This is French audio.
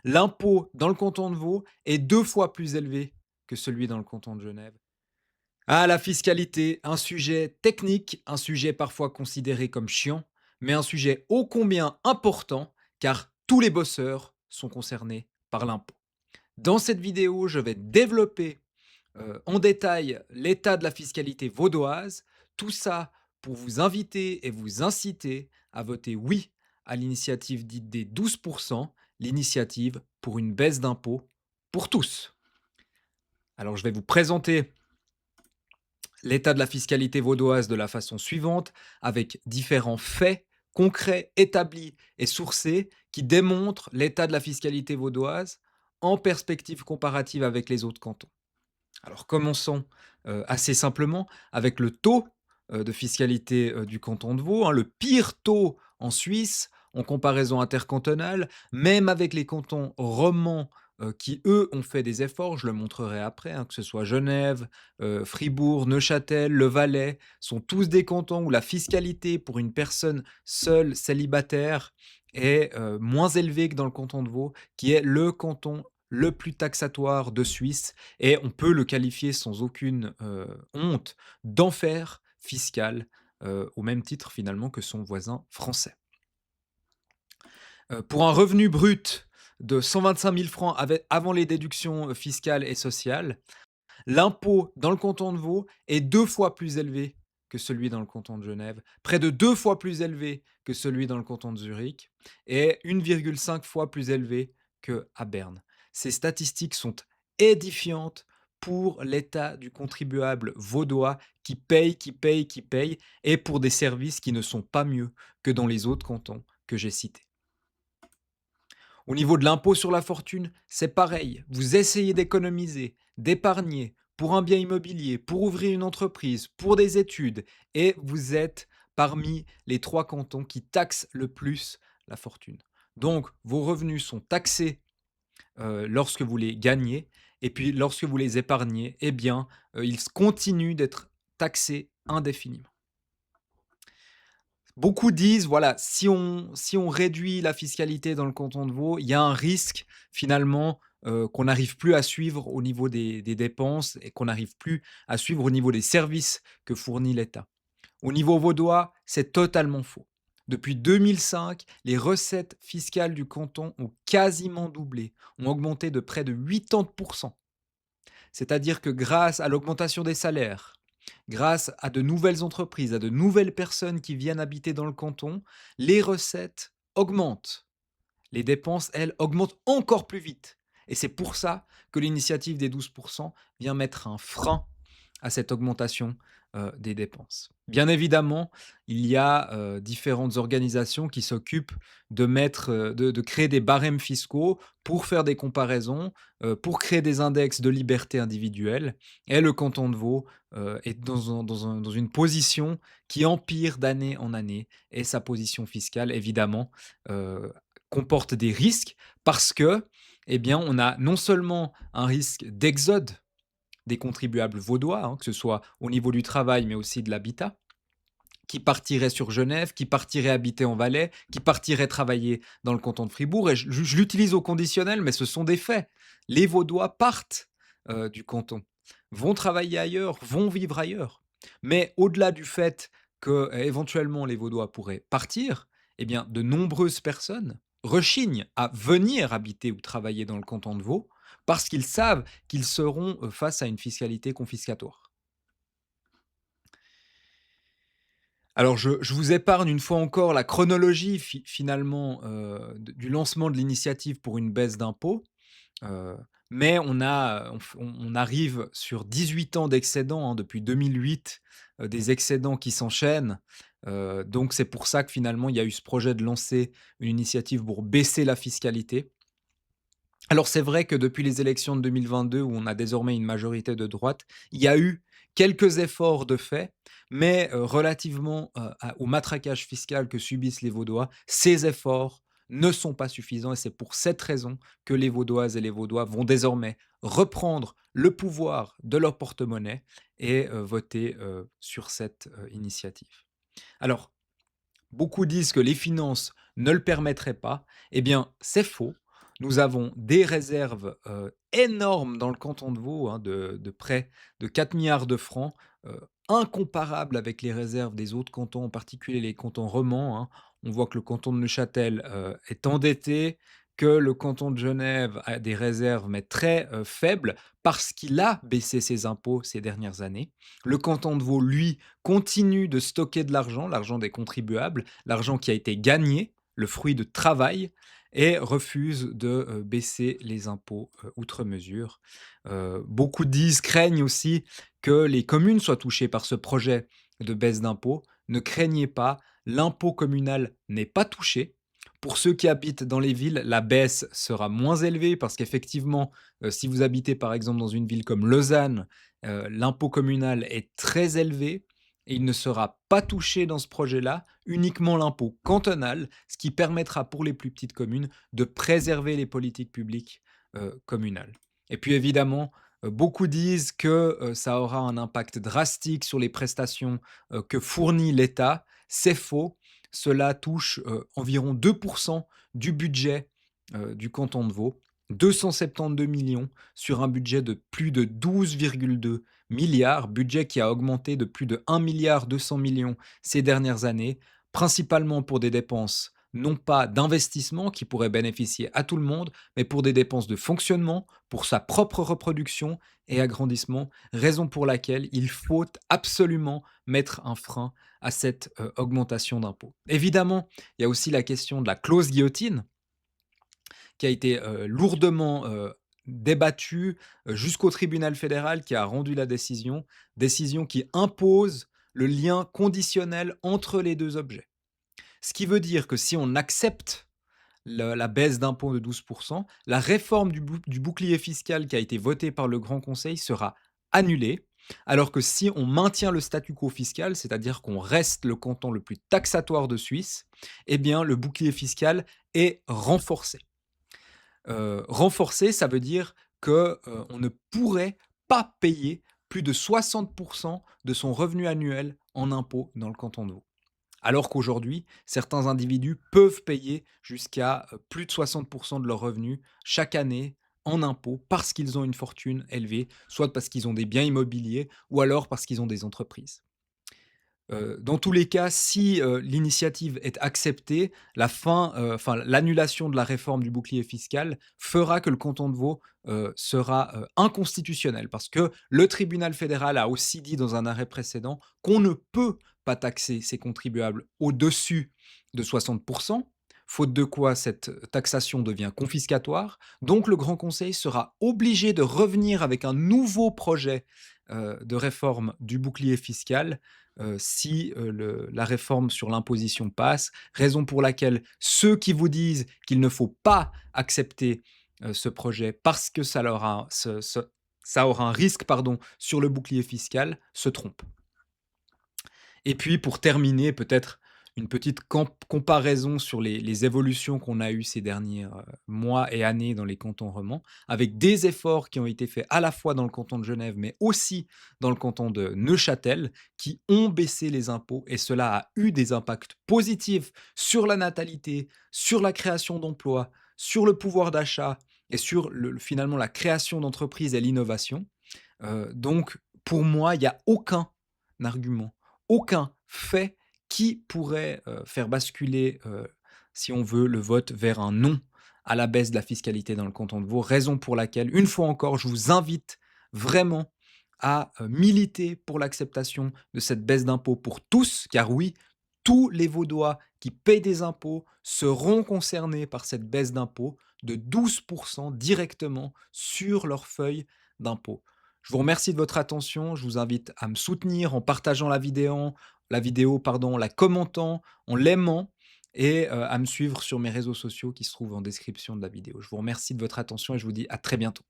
L'impôt dans le canton de Vaud est 2 fois plus élevé que celui dans le canton de Genève. Ah, la fiscalité, un sujet technique, un sujet parfois considéré comme chiant, mais un sujet ô combien important car tous les bosseurs sont concernés par l'impôt. Dans cette vidéo, je vais développer en détail l'état de la fiscalité vaudoise, tout ça pour vous inviter et vous inciter à voter oui à l'initiative dite des 12%, l'initiative pour une baisse d'impôts pour tous. Alors je vais vous présenter l'état de la fiscalité vaudoise de la façon suivante, avec différents faits concrets, établis et sourcés qui démontrent l'état de la fiscalité vaudoise en perspective comparative avec les autres cantons. Alors commençons assez simplement avec le taux de fiscalité du canton de Vaud, hein, le pire taux en Suisse en comparaison intercantonale, même avec les cantons romans qui, eux, ont fait des efforts, je le montrerai après, hein, que ce soit Genève, Fribourg, Neuchâtel, le Valais, sont tous des cantons où la fiscalité pour une personne seule, célibataire, est moins élevée que dans le canton de Vaud, qui est le canton le plus taxatoire de Suisse et on peut le qualifier sans aucune, honte d'enfer fiscal, au même titre finalement que son voisin français. Pour un revenu brut de 125 000 francs avant les déductions, fiscales et sociales, l'impôt dans le canton de Vaud est 2 fois plus élevé que celui dans le canton de Genève, près de 2 fois plus élevé que celui dans le canton de Zurich et 1,5 fois plus élevé qu'à Berne. Ces statistiques sont édifiantes pour l'état du contribuable vaudois qui paye, qui paye, qui paye et pour des services qui ne sont pas mieux que dans les autres cantons que j'ai cités. Au niveau de l'impôt sur la fortune, c'est pareil. Vous essayez d'économiser, d'épargner pour un bien immobilier, pour ouvrir une entreprise, pour des études, et vous êtes parmi les 3 cantons qui taxent le plus la fortune. Donc vos revenus sont taxés, lorsque vous les gagnez et puis lorsque vous les épargnez, eh bien, ils continuent d'être taxés indéfiniment. Beaucoup disent, voilà, si on réduit la fiscalité dans le canton de Vaud, il y a un risque finalement, qu'on n'arrive plus à suivre au niveau des dépenses et qu'on n'arrive plus à suivre au niveau des services que fournit l'État. Au niveau vaudois, c'est totalement faux. Depuis 2005, les recettes fiscales du canton ont quasiment doublé, ont augmenté de près de 80. C'est-à-dire que grâce à l'augmentation des salaires, grâce à de nouvelles entreprises, à de nouvelles personnes qui viennent habiter dans le canton, les recettes augmentent. Les dépenses, elles, augmentent encore plus vite. Et c'est pour ça que l'initiative des 12% vient mettre un frein à cette augmentation des dépenses. Bien évidemment, il y a différentes organisations qui s'occupent de mettre, de créer des barèmes fiscaux pour faire des comparaisons, pour créer des index de liberté individuelle. Et le canton de Vaud est dans une position qui empire d'année en année. Et sa position fiscale, évidemment, euh, comporte des risques parce que, eh bien, on a non seulement un risque d'exode des contribuables vaudois, hein, que ce soit au niveau du travail, mais aussi de l'habitat, qui partiraient sur Genève, qui partiraient habiter en Valais, qui partiraient travailler dans le canton de Fribourg. Et je l'utilise au conditionnel, mais ce sont des faits. Les Vaudois partent du canton, vont travailler ailleurs, vont vivre ailleurs. Mais au-delà du fait que éventuellement les Vaudois pourraient partir, eh bien, de nombreuses personnes rechignent à venir habiter ou travailler dans le canton de Vaud parce qu'ils savent qu'ils seront face à une fiscalité confiscatoire. Alors je vous épargne une fois encore la chronologie finalement, du lancement de l'initiative pour une baisse d'impôts, heu, mais on arrive sur 18 ans d'excédents, hein, depuis 2008, des excédents qui s'enchaînent, donc c'est pour ça que finalement il y a eu ce projet de lancer une initiative pour baisser la fiscalité. Alors c'est vrai que depuis les élections de 2022 où on a désormais une majorité de droite, il y a eu quelques efforts de fait, mais relativement, au matraquage fiscal que subissent les Vaudois, ces efforts ne sont pas suffisants et c'est pour cette raison que les Vaudoises et les Vaudois vont désormais reprendre le pouvoir de leur porte-monnaie et voter, sur cette, initiative. Alors, beaucoup disent que les finances ne le permettraient pas. Eh bien, c'est faux. Nous avons des réserves, énormes dans le canton de Vaud, hein, de près de 4 milliards de francs, incomparables avec les réserves des autres cantons, en particulier les cantons romans, hein. On voit que le canton de Neuchâtel, est endetté, que le canton de Genève a des réserves, mais très, faibles, parce qu'il a baissé ses impôts ces dernières années. Le canton de Vaud, lui, continue de stocker de l'argent, l'argent des contribuables, l'argent qui a été gagné, le fruit de travail, et refuse de, baisser les impôts, outre mesure. Beaucoup disent craignent aussi que les communes soient touchées par ce projet de baisse d'impôts. Ne craignez pas, l'impôt communal n'est pas touché. Pour ceux qui habitent dans les villes, la baisse sera moins élevée parce qu'effectivement, si vous habitez par exemple dans une ville comme Lausanne, l'impôt communal est très élevé et il ne sera pas touché dans ce projet-là, uniquement l'impôt cantonal, ce qui permettra pour les plus petites communes de préserver les politiques publiques, communales. Et puis évidemment, beaucoup disent que, ça aura un impact drastique sur les prestations, que fournit l'État. C'est faux. Cela touche, environ 2 du budget, du canton de Vaud. 272 millions sur un budget de plus de 12,2 milliards, budget qui a augmenté de plus de 1,2 milliard ces dernières années, principalement pour des dépenses non pas d'investissement qui pourraient bénéficier à tout le monde, mais pour des dépenses de fonctionnement, pour sa propre reproduction et agrandissement, raison pour laquelle il faut absolument mettre un frein à cette, augmentation d'impôts. Évidemment, il y a aussi la question de la clause guillotine qui a été, lourdement, débattue, jusqu'au tribunal fédéral qui a rendu la décision, décision qui impose le lien conditionnel entre les 2 objets. Ce qui veut dire que si on accepte la baisse d'impôt de 12, la réforme du bouclier fiscal qui a été votée par le Grand Conseil sera annulée, alors que si on maintient le statu quo fiscal, c'est-à-dire qu'on reste le canton le plus taxatoire de Suisse, eh bien le bouclier fiscal est renforcé. Renforcé, ça veut dire que, on ne pourrait pas payer plus de 60 de son revenu annuel en impôts dans le canton de Vaud. Alors qu'aujourd'hui, certains individus peuvent payer jusqu'à, plus de 60 de leurs revenus chaque année en impôts parce qu'ils ont une fortune élevée, soit parce qu'ils ont des biens immobiliers ou alors parce qu'ils ont des entreprises. Dans tous les cas, si, l'initiative est acceptée, l'annulation de la réforme du bouclier fiscal fera que le canton de Vaud, sera, inconstitutionnel. Parce que le tribunal fédéral a aussi dit dans un arrêt précédent qu'on ne peut pas taxer ses contribuables au-dessus de 60, faute de quoi cette taxation devient confiscatoire. Donc le Grand Conseil sera obligé de revenir avec un nouveau projet, de réforme du bouclier fiscal, si, la réforme sur l'imposition passe, raison pour laquelle ceux qui vous disent qu'il ne faut pas accepter, ce projet parce que ça aura un risque, pardon, sur le bouclier fiscal, se trompent. Et puis pour terminer, peut-être une petite comparaison sur les évolutions qu'on a eues ces derniers, mois et années dans les cantons romans, avec des efforts qui ont été faits à la fois dans le canton de Genève, mais aussi dans le canton de Neuchâtel, qui ont baissé les impôts et cela a eu des impacts positifs sur la natalité, sur la création d'emplois, sur le pouvoir d'achat et sur finalement la création d'entreprises et l'innovation. Donc pour moi, il y a aucun argument, aucun fait qui pourrait, faire basculer, si on veut, le vote vers un non à la baisse de la fiscalité dans le canton de Vaud. Raison pour laquelle, une fois encore, je vous invite vraiment à, militer pour l'acceptation de cette baisse d'impôts pour tous, car oui, tous les Vaudois qui paient des impôts seront concernés par cette baisse d'impôts de 12 directement sur leur feuille d'impôt. Je vous remercie de votre attention. Je vous invite à me soutenir en partageant la vidéo, pardon, la commentant, en l'aimant et à me suivre sur mes réseaux sociaux qui se trouvent en description de la vidéo. Je vous remercie de votre attention et je vous dis à très bientôt.